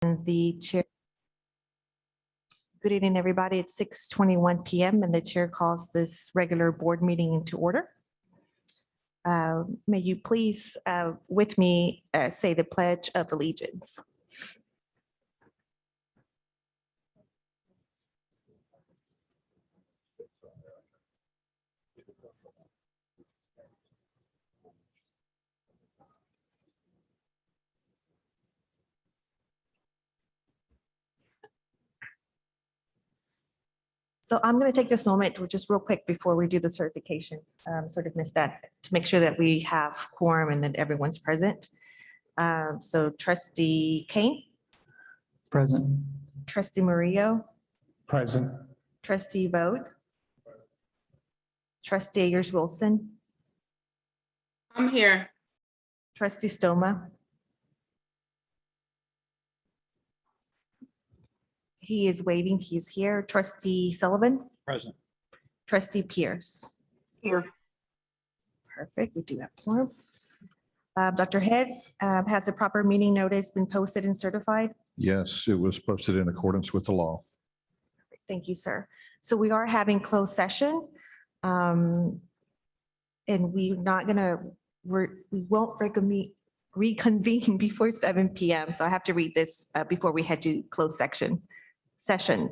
The chair. Good evening, everybody. It's 6:21 p.m. and the chair calls this regular board meeting into order. May you please, with me, say the Pledge of Allegiance. So I'm going to take this moment just real quick before we do the certification, sort of missed that, to make sure that we have quorum and that everyone's present. So Trustee Kane, Present. Trustee Murillo, Present. Trustee Vogt, Trustee Ayers-Wilson, I'm here. Trustee Stoma. He is waiting. He's here. Trustee Sullivan, Present. Trustee Pierce. Here. Perfect. We do have quorum. Dr. Head, has the proper meeting notice been posted and certified? Yes, it was posted in accordance with the law. Thank you, sir. So we are having closed session. And we're not gonna, we won't reconvene before 7 p.m. So I have to read this before we head to closed session.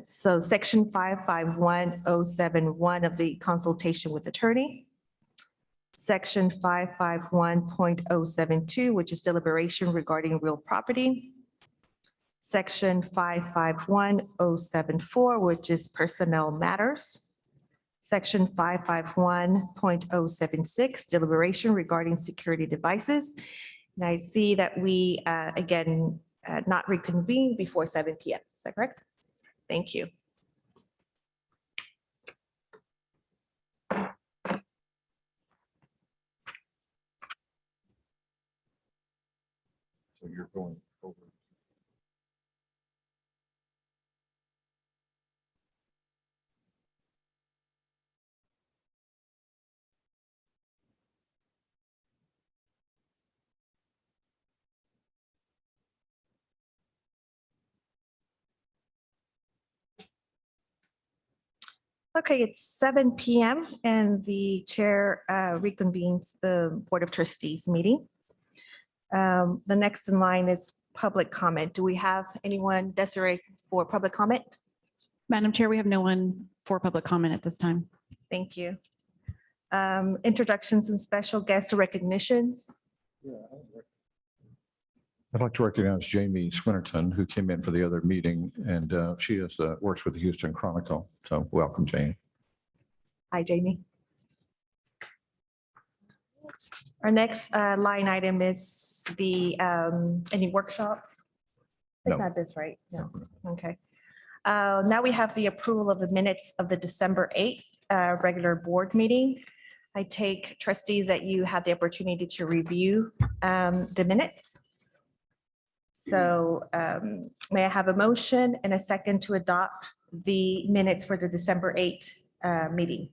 So section 551071 of the consultation with attorney. Section 551.072, which is deliberation regarding real property. Section 551074, which is personnel matters. Section 551.076, deliberation regarding security devices. And I see that we, again, not reconvene before 7 p.m. Is that correct? Thank you. So you're going over. Okay, it's 7 p.m. and the chair reconvenes the Board of Trustees meeting. The next in line is public comment. Do we have anyone, Desiree, for public comment? Madam Chair, we have no one for public comment at this time. Thank you. Introductions and special guest recognitions. I'd like to recognize Jamie Swinnerton, who came in for the other meeting, and she is works with the Houston Chronicle. So welcome, Jamie. Hi, Jamie. Our next line item is the, any workshops? It's No. not this, right? No, okay. Now we have the approval of the minutes of the December 8th regular board meeting. I take trustees that you had the opportunity to review the minutes. So may I have a motion and a second to adopt the minutes for the December 8th meeting?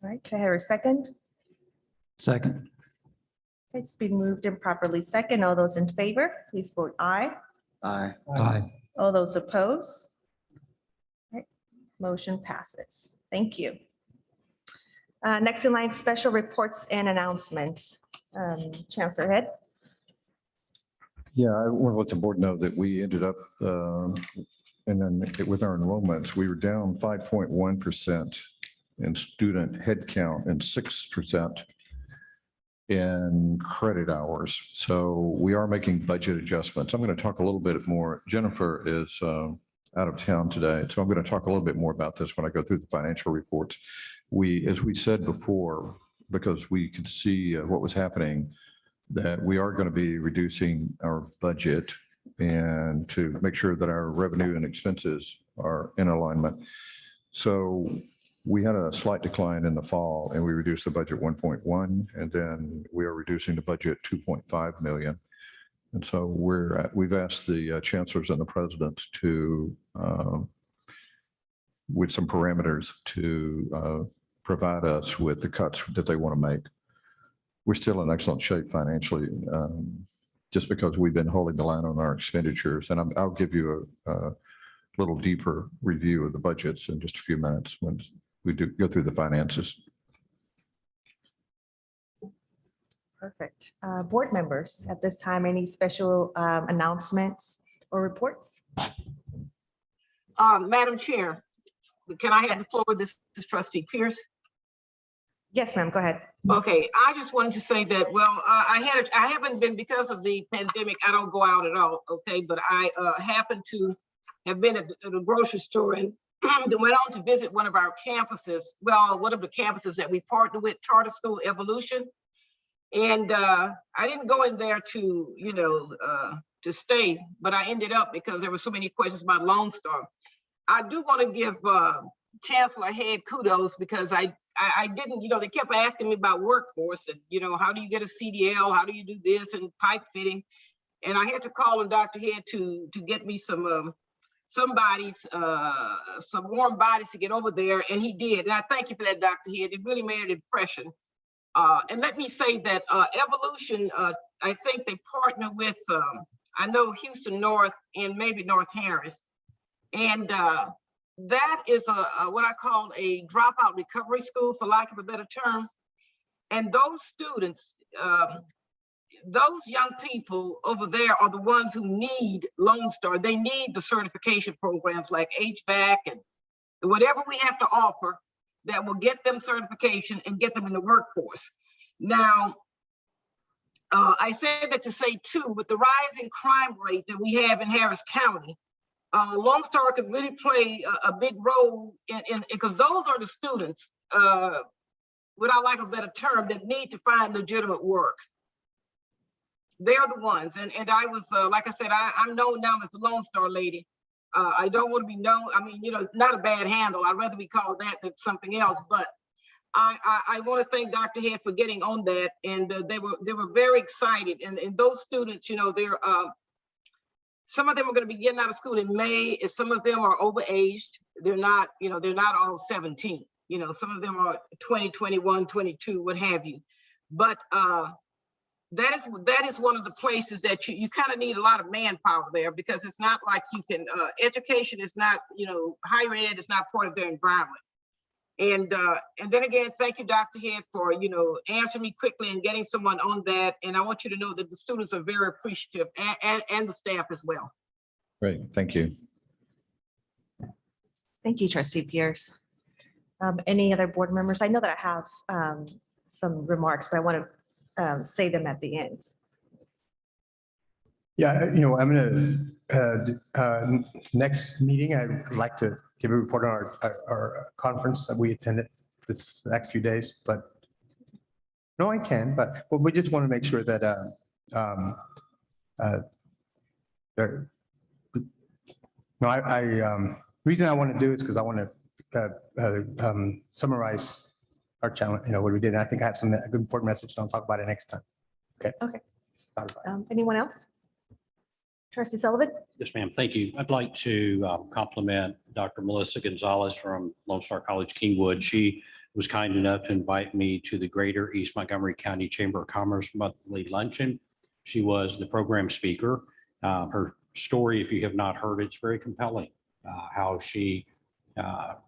All right, can I have a second? Second. It's been moved and properly second. All those in favor, please vote aye. Aye. Aye. All those opposed? All right, motion passes. Thank you. Next in line, special reports and announcements. Chancellor Head. Yeah, I want to let the board know that we ended up, and then with our enrollments, we were down 5.1% in student headcount and 6% in credit hours. So we are making budget adjustments. I'm going to talk a little bit more. Jennifer is out of town today, so I'm going to talk a little bit more about this when I go through the financial reports. As we said before, because we could see what was happening, that we are going to be reducing our budget and to make sure that our revenue and expenses are in alignment. So we had a slight decline in the fall and we reduced the budget 1.1, and then we are reducing the budget 2.5 million. And so we've asked the chancellors and the presidents to, with some parameters, to provide us with the cuts that they want to make. we're still in excellent shape financially, just because we've been holding the line on our expenditures. And I'll give you a little deeper review of the budgets in just a few minutes when we do go through the finances. Perfect. Board members, at this time, any special announcements or reports? Madam Chair, can I have the floor? This is Trustee Pierce. Yes, ma'am, go ahead. Okay, I just wanted to say that, well, I haven't been, because of the pandemic, I don't go out at all, okay? But I happened to have been at the grocery store and went on to visit one of our campuses, well, one of the campuses that we partner with, Charter School Evolution. And I didn't go in there to, to stay, but I ended up because there were so many questions about Lone Star. I do want to give Chancellor Head kudos because I didn't, they kept asking me about workforce and, how do you get a CDL? How do you do this and pipe fitting? And I had to call on Dr. Head to get me some warm bodies to get over there. And he did. And I thank you for that, Dr. Head. It really made an impression. And let me say that Evolution, I think they partner with, I know Houston North and maybe North Harris. And that is what I call a dropout recovery school, for lack of a better term. And those students, those young people over there are the ones who need Lone Star. They need the certification programs like HVAC and whatever we have to offer that will get them certification and get them in the workforce. Now, I said that to say too, with the rising crime rate that we have in Harris County, Lone Star could really play a big role in because those are the students, without lack of a better term, that need to find legitimate work. They're the ones, and I was, like I said, I'm known now as the Lone Star lady. I don't want to be known, I mean, not a bad handle. I'd rather be called that than something else, but I want to thank Dr. Head for getting on that, and they were very excited. And those students, they're some of them are going to be getting out of school in May, and some of them are overaged. They're not, they're not all 17. Some of them are 20, 21, 22, what have you. But that is one of the places that you kind of need a lot of manpower there, because it's not like you can, education is not, higher ed is not part of their environment. And then again, thank you, Dr. Head, for, answering me quickly and getting someone on that. And I want you to know that the students are very appreciative, and the staff as well. Great, thank you. Thank you, Trustee Pierce. Any other board members? I know that I have some remarks, but I want to say them at the end. Yeah, I'm gonna, next meeting, I'd like to give a report on our conference that we attended this next few days, but no, I can, but we just want to make sure that reason I want to do is because I want to summarize our challenge, what we did. And I think I have some good important message, and I'll talk about it next time. Okay. Okay. Start by- Anyone else? Trustee Sullivan? Yes, ma'am. Thank you. I'd like to compliment Dr. Melissa Gonzalez from Lone Star College Kingwood. She was kind enough to invite me to the Greater East Montgomery County Chamber of Commerce monthly luncheon. She was the program speaker. Her story, if you have not heard, it's very compelling. How she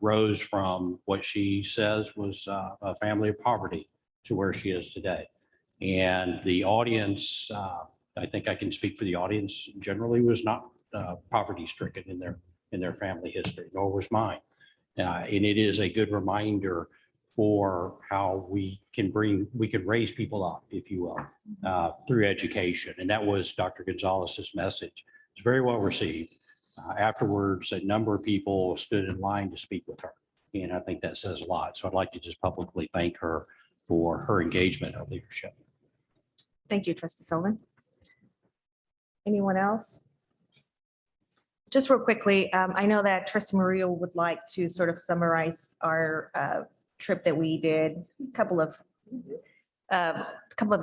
rose from what she says was a family of poverty to where she is today. And the audience, I think I can speak for the audience, generally was not poverty stricken in their family history, nor was mine. And it is a good reminder for how we can raise people up, if you will, through education. And that was Dr. Gonzalez's message. It's very well received. Afterwards, a number of people stood in line to speak with her. And I think that says a lot. So I'd like to just publicly thank her for her engagement and leadership. Thank you, Trustee Sullivan. Anyone else? Just real quickly, I know that Trustee Maria would like to sort of summarize our trip that we did a couple of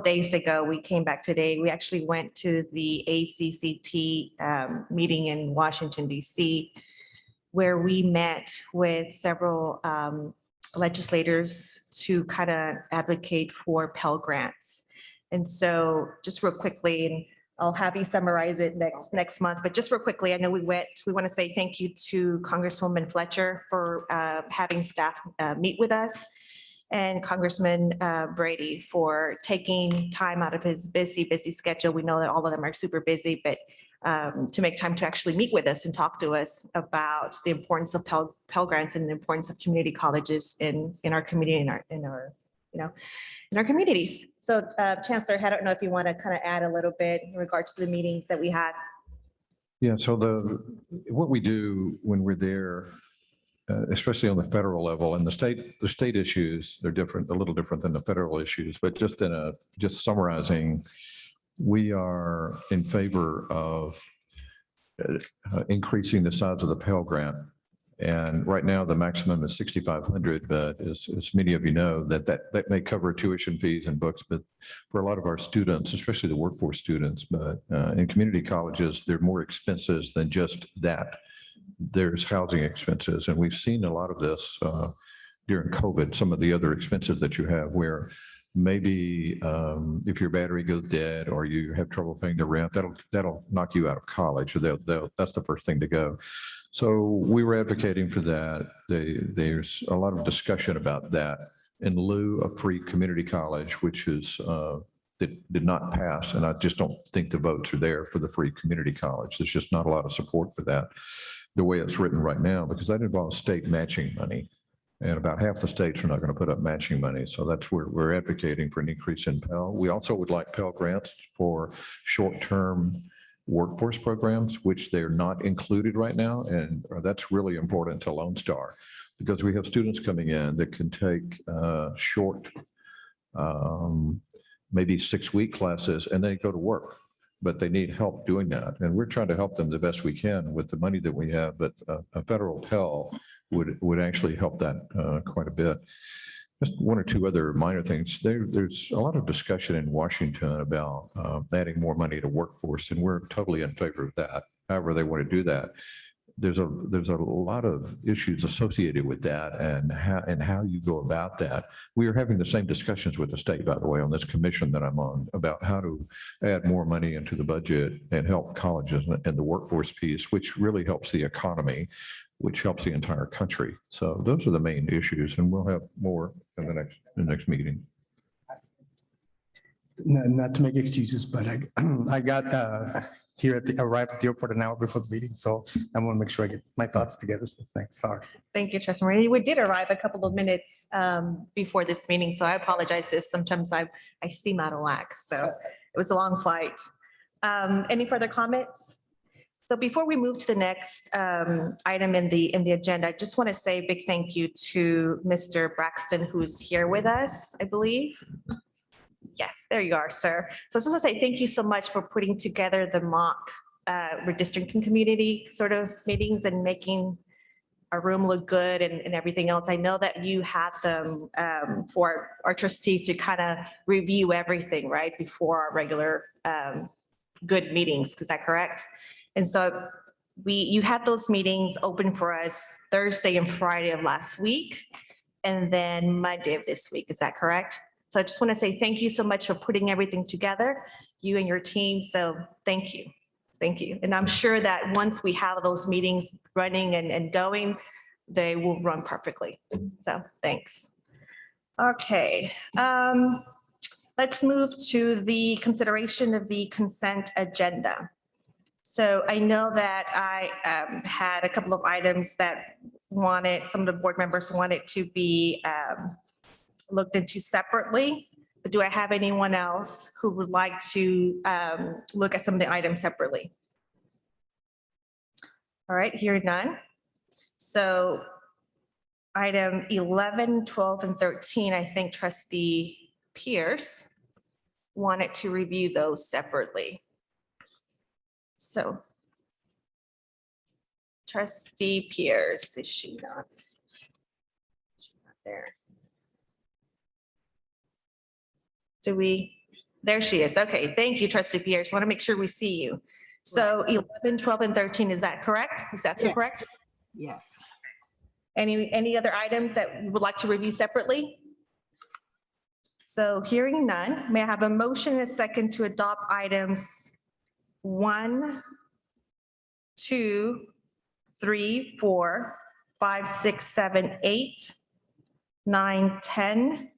days ago. We came back today. We actually went to the ACCT meeting in Washington, D.C., where we met with several legislators to kind of advocate for Pell Grants. And so just real quickly, and I'll have you summarize it next month, but just real quickly, I know we want to say thank you to Congresswoman Fletcher for having staff meet with us, and Congressman Brady for taking time out of his busy schedule. We know that all of them are super busy, but to make time to actually meet with us and talk to us about the importance of Pell Grants and the importance of community colleges in our community, in our communities. So Chancellor, I don't know if you want to kind of add a little bit in regards to the meetings that we had. Yeah, so what we do when we're there, especially on the federal level, and the state issues, they're different, a little different than the federal issues, but just summarizing, we are in favor of increasing the size of the Pell Grant. And right now, the maximum is 6,500, but as many of you know, that may cover tuition fees and books, but for a lot of our students, especially the workforce students, but in community colleges, there are more expenses than just that. There's housing expenses, and we've seen a lot of this during COVID, some of the other expenses that you have where maybe if your battery goes dead or you have trouble paying the rent, that'll knock you out of college. That's the first thing to go. So we were advocating for that. There's a lot of discussion about that in lieu of free community college, which is that did not pass. And I just don't think the votes are there for the free community college. There's just not a lot of support for that the way it's written right now, because that involves state matching money. And about half the states are not going to put up matching money. So that's where we're advocating for an increase in Pell. We also would like Pell Grants for short-term workforce programs, which they're not included right now. And that's really important to Lone Star because we have students coming in that can take short, maybe 6-week classes and they go to work, but they need help doing that. And we're trying to help them the best we can with the money that we have, but a federal Pell would actually help that quite a bit. Just one or two other minor things. There's a lot of discussion in Washington about adding more money to workforce, and we're totally in favor of that. However they want to do that, there's a lot of issues associated with that and how you go about that. We are having the same discussions with the state, by the way, on this commission that I'm on about how to add more money into the budget and help colleges and the workforce piece, which really helps the economy, which helps the entire country. So those are the main issues, and we'll have more in the next meeting. Not to make excuses, but I got arrived at the airport an hour before the meeting, so I want to make sure I get my thoughts together. So thanks. Sorry. Thank you, Trustee Marie. We did arrive a couple of minutes before this meeting, so I apologize if sometimes I seem out of whack. So it was a long flight. Any further comments? So before we move to the next item in the agenda, I just want to say a big thank you to Mr. Braxton, who's here with us, I believe. Yes, there you are, sir. So I just want to say thank you so much for putting together the mock redistricting community sort of meetings and making our room look good and everything else. I know that you had them for our trustees to kind of review everything, right, before our regular good meetings. Is that correct? And so you had those meetings open for us Thursday and Friday of last week, and then Monday of this week. Is that correct? So I just want to say thank you so much for putting everything together, you and your team. So thank you. Thank you. And I'm sure that once we have those meetings running and going, they will run perfectly. So thanks. Okay. Let's move to the consideration of the consent agenda. So I know that I had a couple of items that some of the board members wanted to be looked into separately, but do I have anyone else who would like to look at some of the items separately? All right, hearing none. So item 11, 12, and 13, I think Trustee Pierce wanted to review those separately. So Trustee Pierce, is she not? She's not there. There she is. Okay, thank you, Trustee Pierce. Want to make sure we see you. So 11, 12, and 13, is that correct? Is that so Yes. correct? Yes. Any other items that you would like to review separately? So hearing none, may I have a motion and a second to adopt items 1, 2, 3, 4, 5, 6, 7, 8, 9, 10,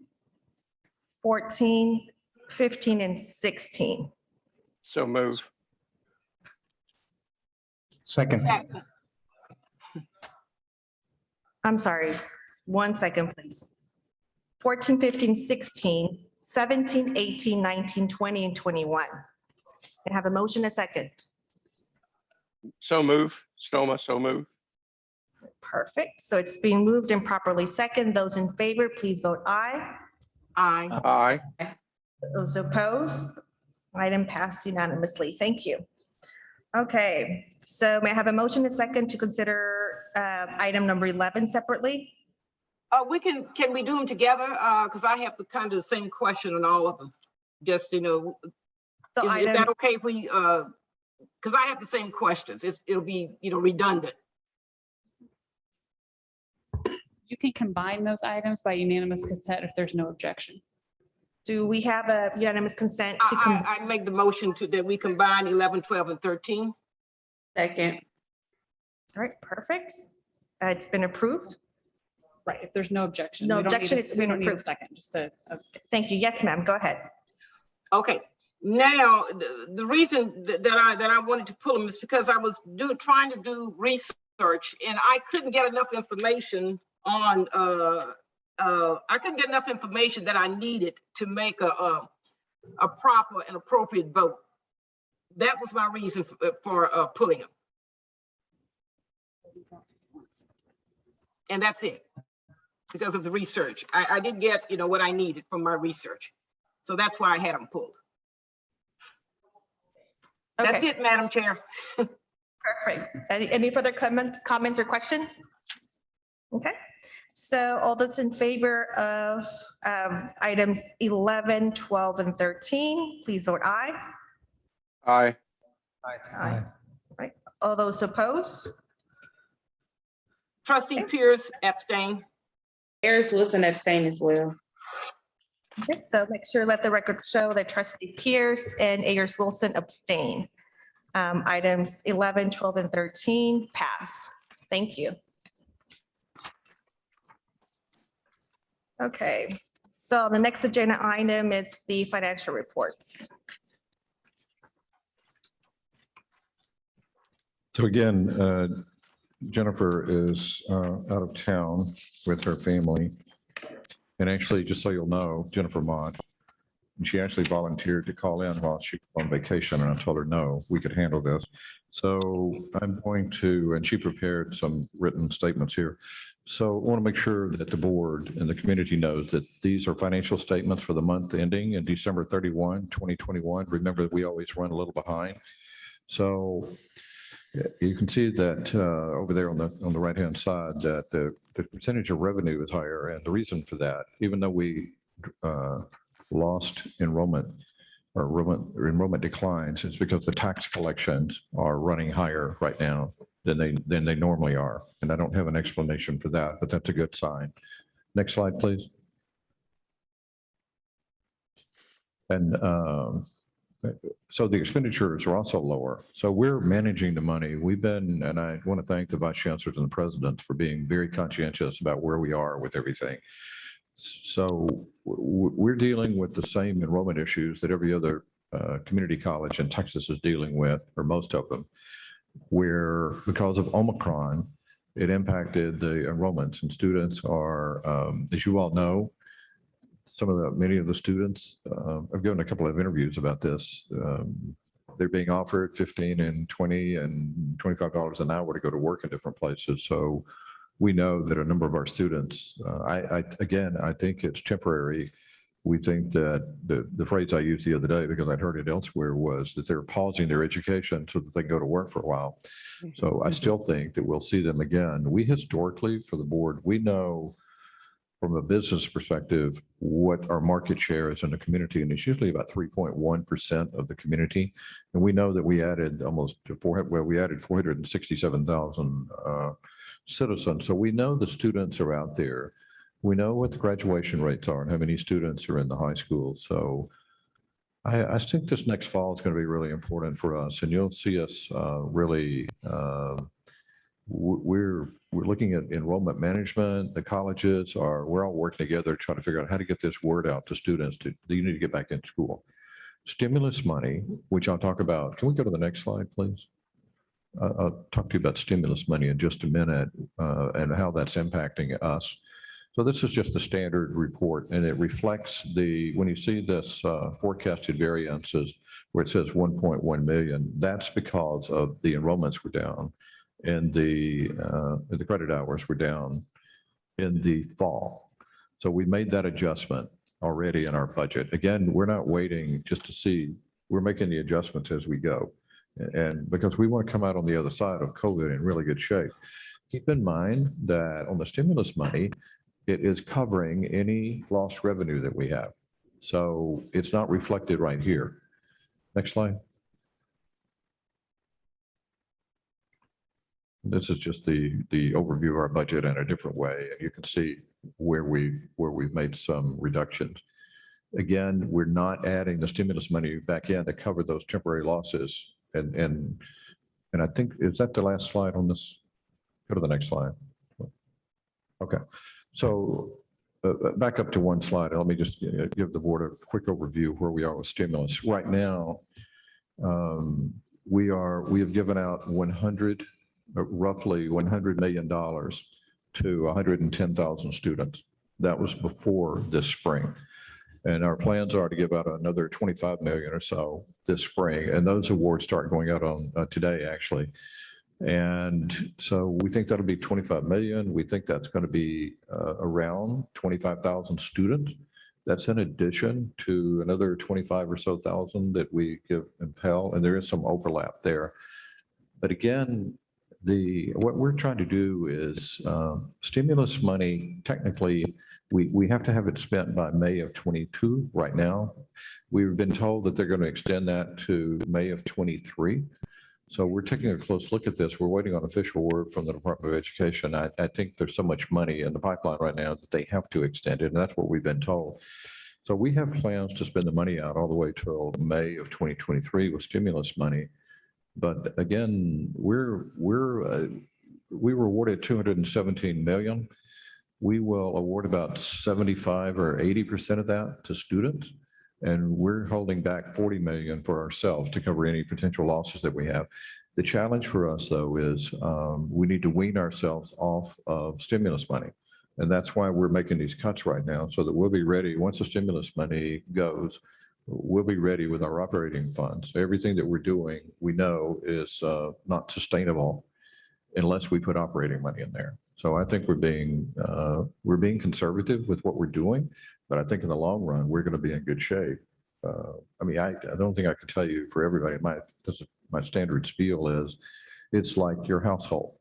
14, 15, and 16. So move. Second. Second. I'm sorry, 1 second, please. 14, 15, 16, 17, 18, 19, 20, and 21. I have a motion, a second. So move. Stoma, so move. Perfect. So it's being moved and properly second. Those in favor, please vote aye. Aye. Aye. Those opposed, item passed unanimously. Thank you. Okay, so may I have a motion, a second to consider item number 11 separately? Can we do them together? Because I have the kind of the same question on all of them. Just, is So that item, okay if we, because I have the same questions. It'll be, redundant. You can combine those items by unanimous consent if there's no objection. do we have a unanimous consent to, I make the motion that we combine 11, 12, and 13. Second. all right, perfect. It's been approved. Right, if there's no objection. No we don't need objection, a- it's We been don't need a approved. second, just a Thank you. Yes, ma'am, go ahead. Okay, now, the reason that I wanted to pull them is because I was trying to do research and I couldn't get enough information on, I couldn't get enough information that I needed to make a proper and appropriate vote. That was my reason for pulling them. And that's it, because of the research. I didn't get, what I needed from my research. So that's why I had them pulled. That's Okay, it, Madam Chair. perfect. Any further comments or questions? Okay, so all those in favor of items 11, 12, and 13, please vote aye. Aye. Aye. Right, all those opposed? Trustee Pierce abstain. Harris Wilson abstain as well. Okay, so make sure, let the record show that trustee Pierce and Ayers Wilson abstain. Items 11, 12, and 13 pass. Thank you. Okay, so the next agenda item is the financial reports. So again, Jennifer is out of town with her family. And actually, just so you'll know, Jennifer Mott, and she actually volunteered to call in while she was on vacation, and I told her, no, we could handle this. So I'm going to, and she prepared some written statements here. So I want to make sure that the board and the community knows that these are financial statements for the month ending in December 31, 2021. Remember that we always run a little behind. So you can see that over there on the right-hand side that the percentage of revenue is higher. And the reason for that, even though we lost enrollment or enrollment declines, it's because the tax collections are running higher right now than they normally are. And I don't have an explanation for that, but that's a good sign. Next slide, please. And so the expenditures are also lower. So we're managing the money. We've been, and I want to thank the vice chancellors and the presidents for being very conscientious about where we are with everything. So we're dealing with the same enrollment issues that every other community college in Texas is dealing with, or most of them, where because of Omicron, it impacted the enrollments, and students are, as you all know, many of the students, I've given a couple of interviews about this. They're being offered $15 and $20 and $25 an hour to go to work in different places. So we know that a number of our students, I think it's temporary. We think that the phrase I used the other day, because I'd heard it elsewhere, was that they're pausing their education so that they can go to work for a while. So I still think that we'll see them again. We historically, for the board, we know from a business perspective, what our market share is in the community, and it's usually about 3.1% of the community. And we know that we added we added 467,000 citizens. So we know the students are out there. We know what the graduation rates are and how many students are in the high school. So I think this next fall is going to be really important for us, and you'll see us really, we're looking at enrollment management. The colleges we're all working together trying to figure out how to get this word out to students that you need to get back in school. Stimulus money, which I'll talk about. Can we go to the next slide, please? I'll talk to you about stimulus money in just a minute and how that's impacting us. So this is just the standard report, and it reflects when you see this forecasted variances where it says 1.1 million, that's because of the enrollments were down and the credit hours were down in the fall. So we made that adjustment already in our budget. Again, we're not waiting just to see, we're making the adjustments as we go. And because we want to come out on the other side of COVID in really good shape. Keep in mind that on the stimulus money, it is covering any lost revenue that we have. So it's not reflected right here. Next slide. This is just the overview of our budget in a different way. You can see where we've made some reductions. Again, we're not adding the stimulus money back in to cover those temporary losses. And I think, is that the last slide on this? Go to the next slide. Okay. So back up to one slide. Let me just give the board a quick overview of where we are with stimulus. Right now, we have given out roughly $100 million to 110,000 students. That was before this spring. And our plans are to give out another 25 million or so this spring. And those awards start going out on today, actually. And so we think that'll be 25 million. We think that's going to be around 25,000 students. That's in addition to another 25 or so thousand that we give in Pell, and there is some overlap there. But again, what we're trying to do is stimulus money, technically, we have to have it spent by May of 22 right now. We've been told that they're going to extend that to May of 23. So we're taking a close look at this. We're waiting on official word from the Department of Education. I think there's so much money in the pipeline right now that they have to extend it, and that's what we've been told. So we have plans to spend the money out all the way till May of 2023 with stimulus money. But again, we were awarded 217 million. We will award about 75 or 80% of that to students. And we're holding back 40 million for ourselves to cover any potential losses that we have. The challenge for us, though, is we need to wean ourselves off of stimulus money. And that's why we're making these cuts right now, so that we'll be ready once the stimulus money goes. We'll be ready with our operating funds. Everything that we're doing, we know is not sustainable unless we put operating money in there. So I think we're being conservative with what we're doing, but I think in the long run, we're going to be in good shape. I mean, I don't think I can tell you for everybody, my standard spiel is, it's like your household.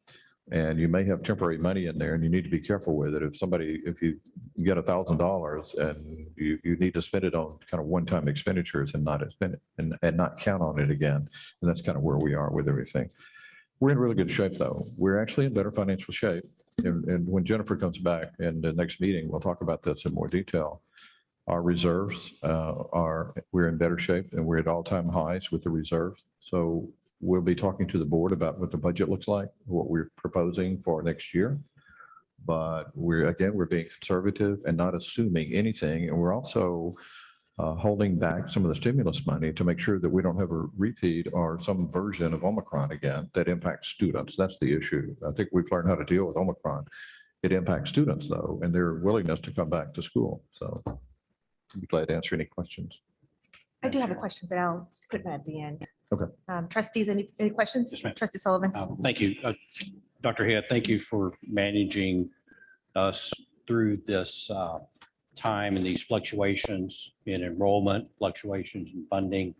And you may have temporary money in there and you need to be careful with it. If you get $1,000 and you need to spend it on kind of one-time expenditures and not spend it and not count on it again. And that's kind of where we are with everything. We're in really good shape, though. We're actually in better financial shape. And when Jennifer comes back in the next meeting, we'll talk about this in more detail. Our reserves we're in better shape, and we're at all-time highs with the reserves. So we'll be talking to the board about what the budget looks like, what we're proposing for next year. But we're being conservative and not assuming anything. And we're also holding back some of the stimulus money to make sure that we don't have a repeat or some version of Omicron again that impacts students. That's the issue. I think we've learned how to deal with Omicron. It impacts students, though, and their willingness to come back to school. So I'd be glad to answer any questions. I do have a question, but I'll put that at the end. Okay. Trustees, any questions? Yes, ma'am. Trustee Sullivan? Thank you. Dr. Head, thank you for managing us through this time and these fluctuations in enrollment, fluctuations in funding,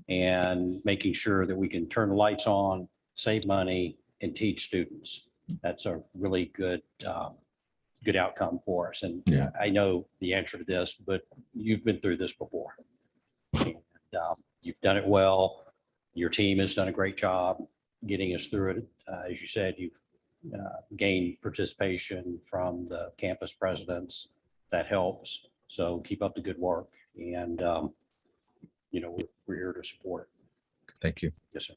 and making sure that we can turn the lights on, save money, and teach students. That's a really good outcome for us. And Yeah. I know the answer to this, but you've been through this before. And you've done it well. Your team has done a great job getting us through it. As you said, you've gain participation from the campus presidents. That helps. So keep up the good work. And, we're here to support. Thank you. Yes, sir.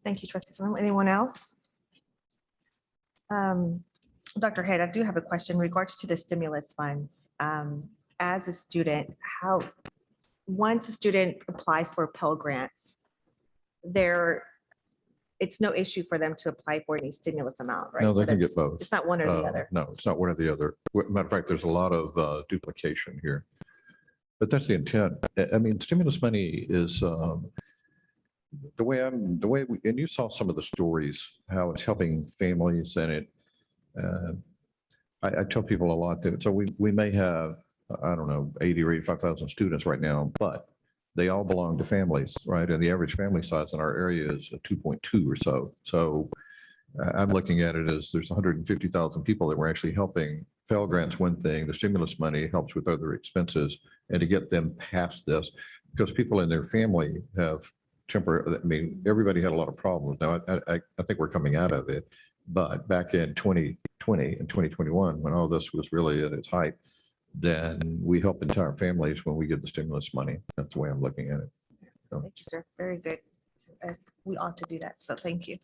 Thank you, trustee Swam. Anyone else? Dr. Head, I do have a question in regards to the stimulus funds. As a student, once a student applies for Pell Grants, it's no issue for them to apply for any stimulus amount, right? No, they So can that's- get both. It's not one or the other. No, it's not one or the other. Matter of fact, there's a lot of duplication here. But that's the intent. I mean, stimulus money is and you saw some of the stories, how it's helping families and I tell people a lot that, so we may have, I don't know, 80 or 85,000 students right now, but they all belong to families, right? And the average family size in our area is 2.2 or so. So I'm looking at it as there's 150,000 people that we're actually helping. Pell Grants, one thing, the stimulus money helps with other expenses and to get them past this because people in their family have everybody had a lot of problems. Now, I think we're coming out of it, but back in 2020 and 2021, when all this was really at its height, then we help entire families when we get the stimulus money. That's the way I'm looking at it. Thank you, sir. Very good. As we ought to do that. So thank you.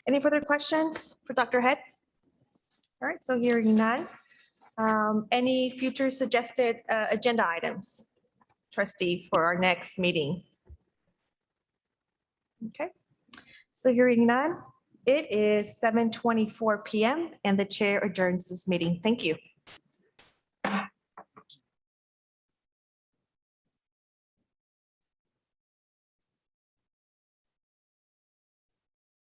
Any further questions for Dr. Head? All right, so hearing none. Any future suggested agenda items, trustees, for our next meeting? Okay, so hearing none, it is 7:24 PM and the chair adjourns this meeting. Thank you.